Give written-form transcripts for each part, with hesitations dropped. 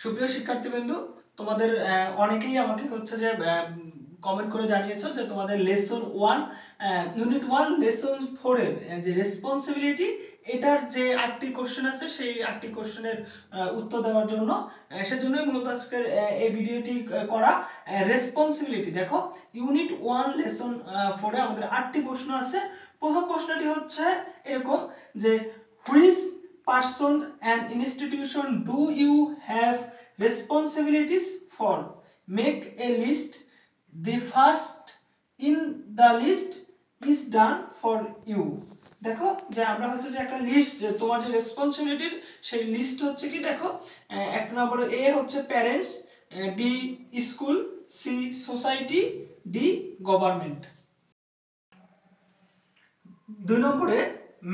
সুপ্রিয় শিক্ষার্থীবৃন্দ, তোমাদের অনেকেই আমাকে হচ্ছে যে কমেন্ট করে জানিয়েছো যে তোমাদের লেসন 1 ইউনিট 1 লেসন 4 এর যে রেসপন্সিবিলিটি এটার যে 8টি কোশ্চেন আছে সেই 8টি কোশ্চেনের উত্তর দেওয়ার জন্য সেজন্যই মূলত আজকের এই ভিডিওটি করা। রেসপন্সিবিলিটি দেখো, ইউনিট 1 লেসন 4 এ আমাদের 8টি প্রশ্ন আছে। প্রথম প্রশ্নটি হচ্ছে এরকম যে which person and institution do you have responsibilities for? Make a list. The first in the list is done for you. দেখো যে আমরা হচ্ছে যে একটা লিস্ট, যে তোমার যে রেসপন্সিবিলিটির সেই লিস্ট হচ্ছে কি, দেখো এক নম্বরে এ হচ্ছে parents, b school, c society, d government. দুই নম্বরে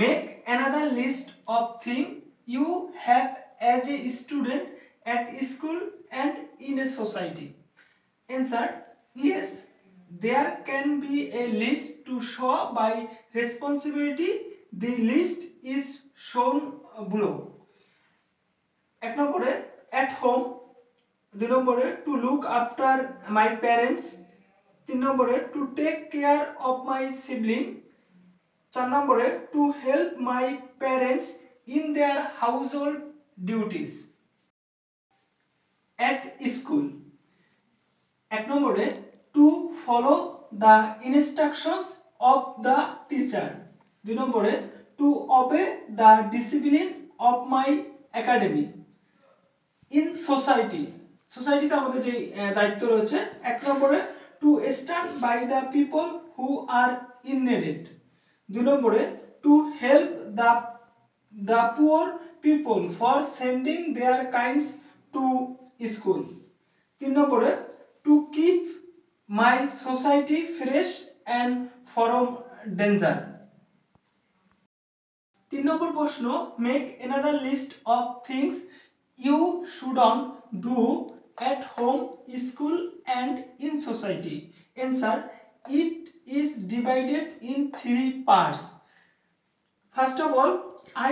make another list of things you have as a student at school and in a society. Answer: yes, there can be a list to show by responsibility. The list is shown below. এক নম্বরে at home, দুই নম্বরে to look after my parents, তিন নম্বরে to take care of my sibling, 4 নম্বরে to help my parents in their household duties at school, 1 নম্বরে to follow the instructions of the teacher, 2 নম্বরে to obey the discipline of my academy. In society, সোসাইটিতে আমাদের যে দায়িত্ব রয়েছে, 1 নম্বরে to stand by the people who are in needed, 2 নম্বরে to help the poor people for sending their kinds to school, 3 নম্বরে to keep my society fresh and from danger. 3 নম্বর প্রশ্ন, make another list of things you shouldn't do at home, school and in society. Answer: it is divided in 3 parts. First of all,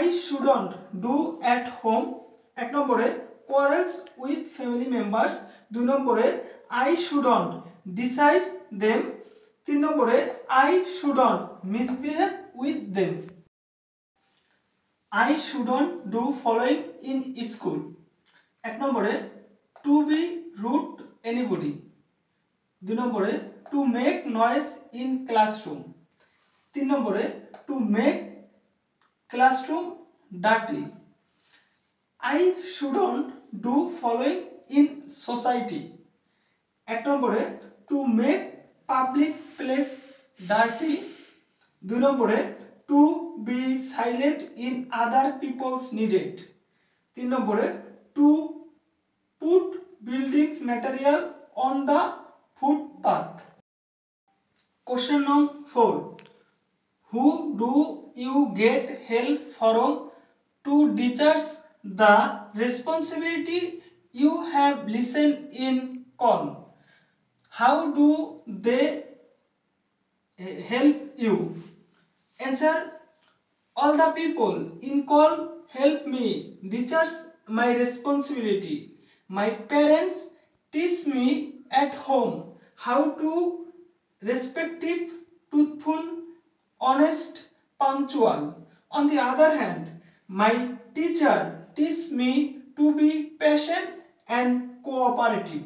I shouldn't do at home. 1 নম্বরে quarrels with family members, 2 নম্বরে I shouldn't deceive them, 3 নম্বরে I shouldn't misbehave with them. I shouldn't do following in school. 1 নম্বরে to be rude to anybody, 2 নম্বরে to make noise in classroom, 3 নম্বরে to make classroom dirty. I shouldn't do following in society. 1 নম্বরে to make public place dirty, 2 নম্বরে to be silent in other people's needed, 3 নম্বরে to put buildings material on the footpath. Question number 4. Who do you get help from to discharge the responsibility you have listened in call? How do they help you? Answer: all the people in call help me discharge my responsibility. My parents teach me at home how to respectful, truthful, honest, punctual. On the other hand, my teacher teach me to be patient and cooperative.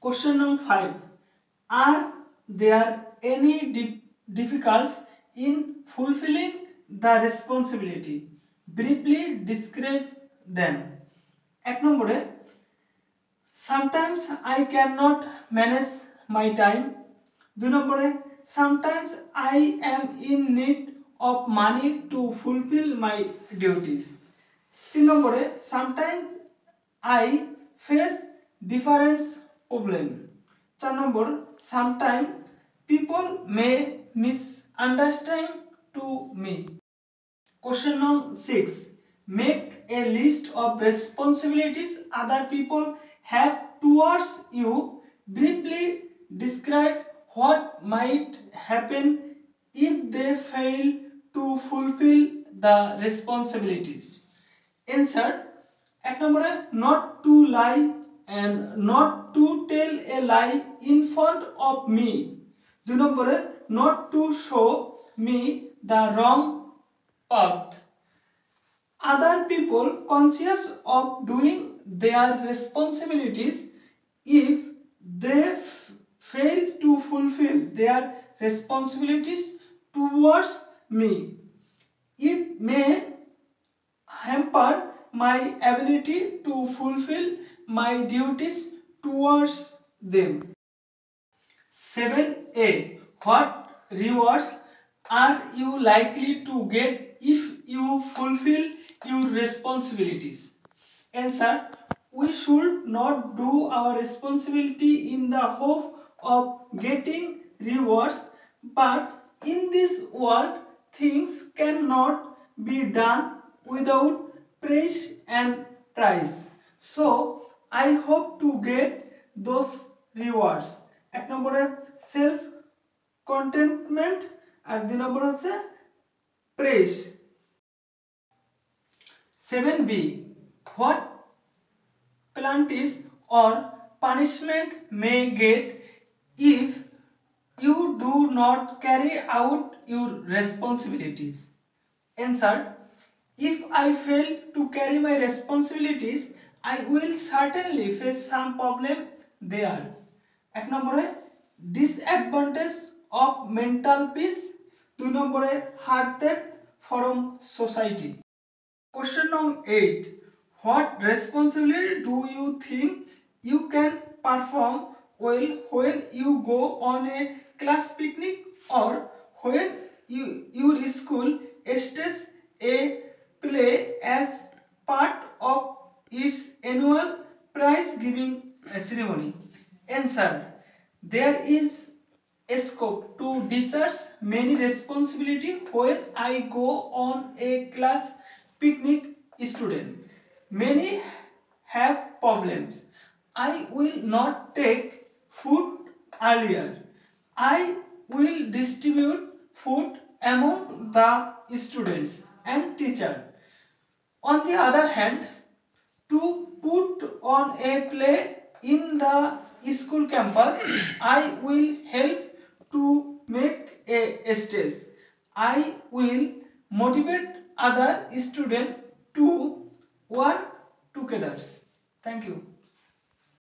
Question number 5. Are there any difficulties in fulfilling the responsibility? Briefly describe them. 1 নম্বরে sometimes I cannot manage my time, 2 নম্বরে sometimes I am in need of money to fulfill my duties, 3 নম্বরে sometimes I face different problem, 4 number sometimes people may misunderstand to me. Question number 6. Make a list of responsibilities other people have towards you. Briefly describe what might happen if they fail to fulfill the responsibilities. Answer: এক নম্বরে not to lie and not to tell a lie in front of me. দুই নম্বরে not to show me the wrong path. Other people conscious of doing their responsibilities if they fail to fulfill their responsibilities towards me. It may hamper my ability to fulfill my duties towards them. 7a. What rewards are you likely to get if you fulfill your responsibilities? Answer. We should not do our responsibility in the hope of getting rewards, but in this world things cannot be done without praise and prize. So I hope to get those rewards. এক নম্বরে self contentment আর দুই নম্বর হচ্ছে praise. 7b. What penalties or punishment may get if you do not carry out your responsibilities? Answer. If I fail to carry my responsibilities, I will certainly face some problem there. এক নম্বরে disadvantage of mental peace, দুই নম্বরে heart death from society. Question number 8. What responsibility do you think you can perform well when you go on a class picnic or when your school stages a play as part of its annual prize giving ceremony? Answer. There is a scope to discharge many responsibility when I go on a class picnic student. Many have problems. I will not take food earlier. I will distribute food among the students and teacher. On the other hand, to put on a play in the school campus, I will help to make a stage. I will motivate other students to work together. Thank you.